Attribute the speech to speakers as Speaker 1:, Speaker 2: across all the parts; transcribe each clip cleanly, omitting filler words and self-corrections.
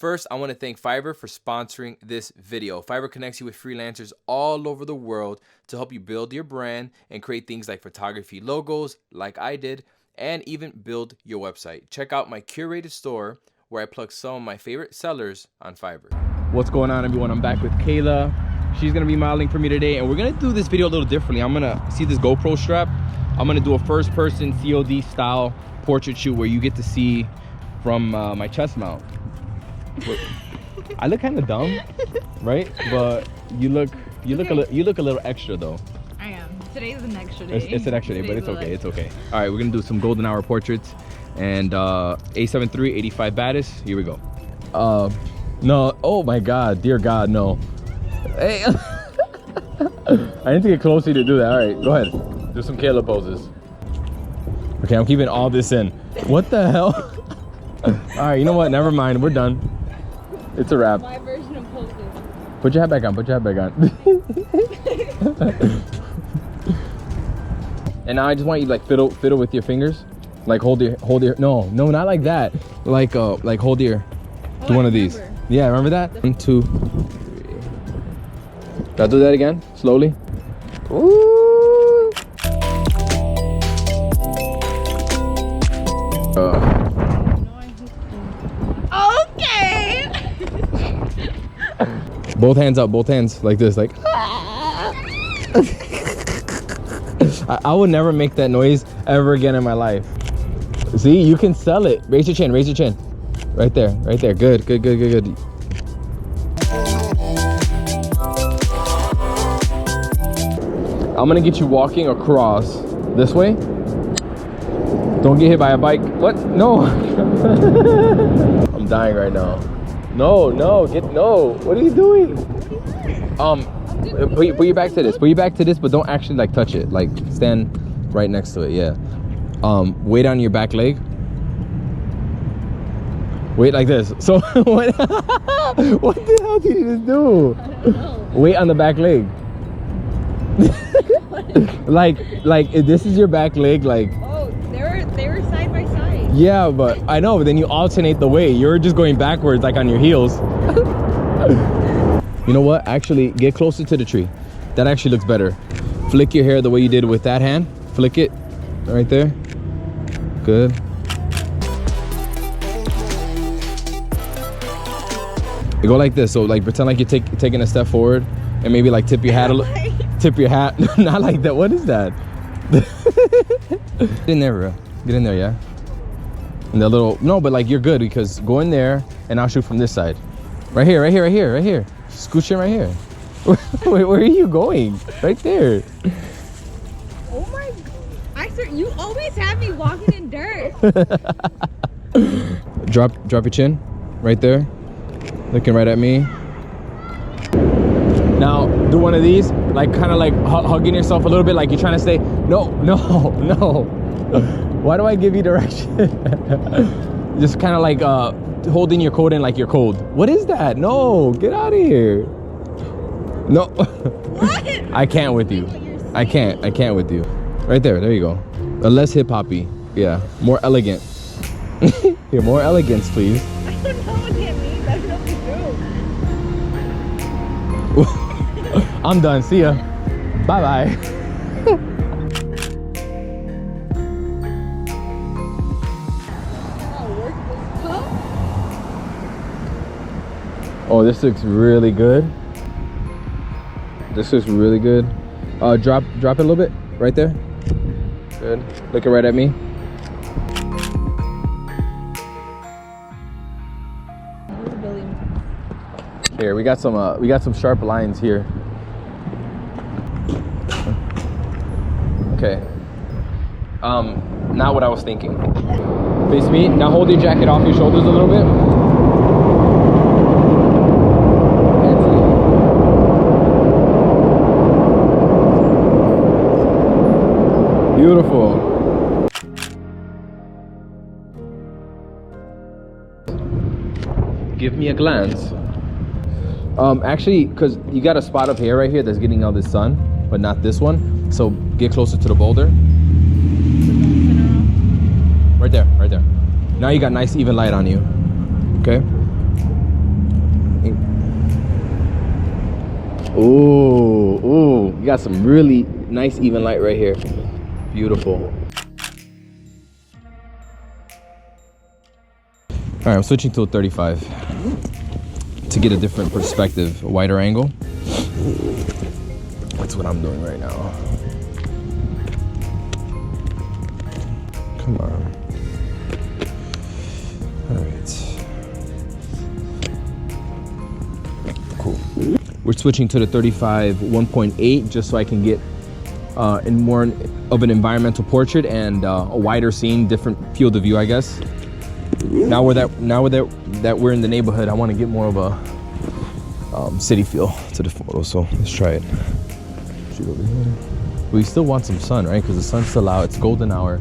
Speaker 1: First, I want to thank Fiverr for sponsoring this video. Fiverr connects you with freelancers all over the world to help you build your brand and create things like photography logos, like I did, and even build your website. Check out my curated store where I plug some of my favorite sellers on Fiverr. What's going on, everyone? I'm back with Kayla. She's gonna be modeling for me today, and we're gonna do this video a little differently. I'm gonna see this GoPro strap. I'm gonna do a first-person COD style portrait shoot where you get to see from my chest mount. I look kind of dumb, right? But you look a little extra though.
Speaker 2: I am. Today's an extra day.
Speaker 1: It's an extra day, but it's okay. It's okay. All right, we're gonna do some golden hour portraits and A73 85 baddest. Here we go. No. Oh my God, dear God, no. Hey, I need to get closer to do that. All right, go ahead. Do some Kayla poses. Okay, I'm keeping all this in. What the hell? All right, you know what? Never mind. We're done. It's a wrap.
Speaker 2: My version of poses.
Speaker 1: Put your hat back on. Put your hat back on. And now I just want you to like fiddle with your fingers. Like hold your no, not like that. Like hold your do one of these. Yeah, remember that? 1, 2, 3. I'll do that again, slowly. Ooh.
Speaker 2: Okay.
Speaker 1: Both hands up, both hands like this, like. I would never make that noise ever again in my life. See, you can sell it. Raise your chin, raise your chin. Right there, right there. Good. I'm gonna get you walking across this way. Don't get hit by a bike. What? No. I'm dying right now. No. What are you doing? Put your back to this. Put your back to this, but don't actually like touch it. Like stand right next to it. Yeah. Weight on your back leg. Wait like this. So what? What the hell did you just do?
Speaker 2: I don't know.
Speaker 1: Weight on the back leg. like if this is your back leg, like.
Speaker 2: Oh, they were side by side.
Speaker 1: Yeah, but I know. But then you alternate the weight. You're just going backwards, like on your heels. You know what? Actually, get closer to the tree. That actually looks better. Flick your hair the way you did with that hand. Flick it right there. Good. You go like this. So like pretend like you're taking a step forward and maybe like tip your hat a little. Tip your hat. Not like that. What is that? Get in there, bro. Get in there, yeah. And the little no, but like you're good because go in there and I'll shoot from this side. Right here. Scooch in right here. Wait, where are you going? Right there.
Speaker 2: Oh my God. I swear, you always have me walking in dirt.
Speaker 1: Drop your chin. Right there. Looking right at me. Now, do one of these. Like, kind of like hugging yourself a little bit. Like you're trying to say, no. Why do I give you direction? Just kind of like holding your coat in like you're cold. What is that? No, get out of here. No.
Speaker 2: What?
Speaker 1: I can't with you. I can't with you. Right there you go. Less hip-hoppy. Yeah, more elegant. Yeah, more elegance, please.
Speaker 2: I don't know what that means. I don't know what you do.
Speaker 1: I'm done. See ya. Bye-bye. Oh, this looks really good. Drop it a little bit. Right there. Good. Looking right at me. Here, we got some sharp lines here. Okay. Not what I was thinking. Face me. Now hold your jacket off your shoulders a little bit. Beautiful. Give me a glance. Actually, because you got a spot up here right here that's getting all this sun, but not this one. So get closer to the boulder. Right there. Now you got nice even light on you. Okay. Ooh, ooh, you got some really nice even light right here. Beautiful. All right, I'm switching to a 35 to get a different perspective, a wider angle. That's what I'm doing right now. Come on. All right. Cool. We're switching to the 35 1.8 just so I can get in more of an environmental portrait and a wider scene, different field of view, I guess. Now we're that we're in the neighborhood, I want to get more of a city feel to the photo. So let's try it. Shoot over here. We still want some sun, right? Because the sun's still out. It's golden hour.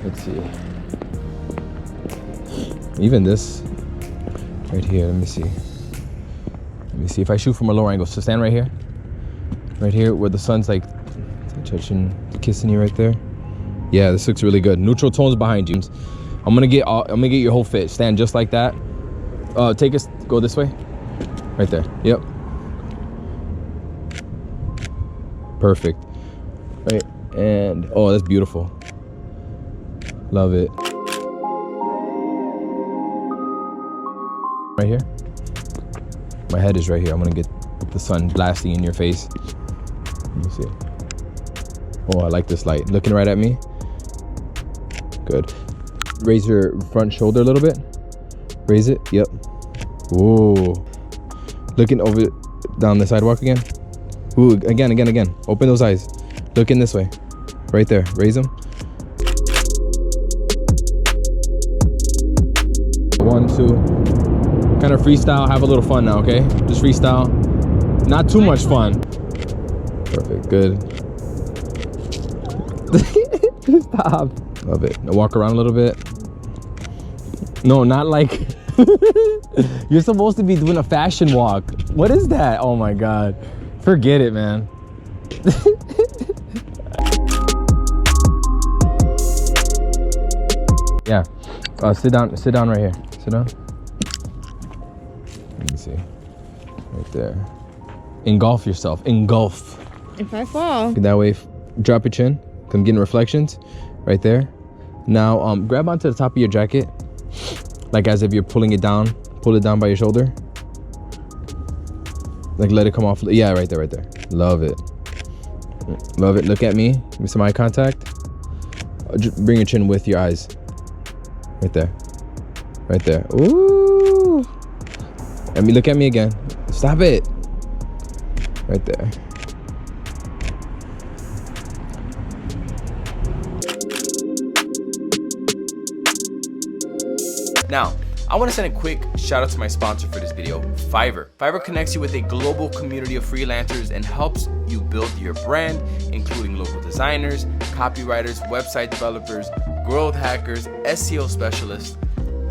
Speaker 1: Let's see. Even this right here. Let me see. Let me see if I shoot from a lower angle. So stand right here. Right here where the sun's like touching, kissing you right there. Yeah, this looks really good. Neutral tones behind you. I'm gonna get your whole fit. Stand just like that. Take us. Go this way. Right there. Yep. Perfect. Right. And oh, that's beautiful. Love it. Right here. My head is right here. I'm gonna get the sun blasting in your face. Let me see. Oh, I like this light. Looking right at me. Good. Raise your front shoulder a little bit. Raise it. Yep. Ooh. Looking over down the sidewalk again. Ooh, again. Open those eyes. Looking this way. Right there. Raise them. 1, 2. Kind of freestyle. Have a little fun now, okay? Just freestyle. Not too much fun. Perfect. Good. Stop. Love it. Now walk around a little bit. No, not like you're supposed to be doing a fashion walk. What is that? Oh my god. Forget it, man. Yeah. Sit down right here. Sit down. Let me see. Right there. Engulf yourself. Engulf.
Speaker 2: If I fall.
Speaker 1: That way, drop your chin. Come get in reflections. Right there. Now, grab onto the top of your jacket. Like as if you're pulling it down. Pull it down by your shoulder. Like let it come off. Yeah, right there. Love it. Love it. Look at me. Give me some eye contact. Bring your chin with your eyes. Right there. Right there. Ooh. Let me look at me again. Stop it. Right there. Now, I want to send a quick shout out to my sponsor for this video, Fiverr. Fiverr connects you with a global community of freelancers and helps you build your brand, including local designers, copywriters, website developers, growth hackers, SEO specialists,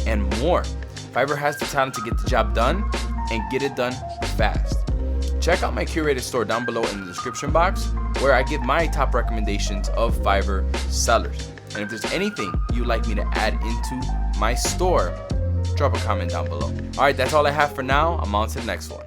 Speaker 1: and more. Fiverr has the talent to get the job done and get it done fast. Check out my curated store down below in the description box where I give my top recommendations of Fiverr sellers. And if there's anything you'd like me to add into my store, drop a comment down below. All right, that's all I have for now. I'm on to the next one.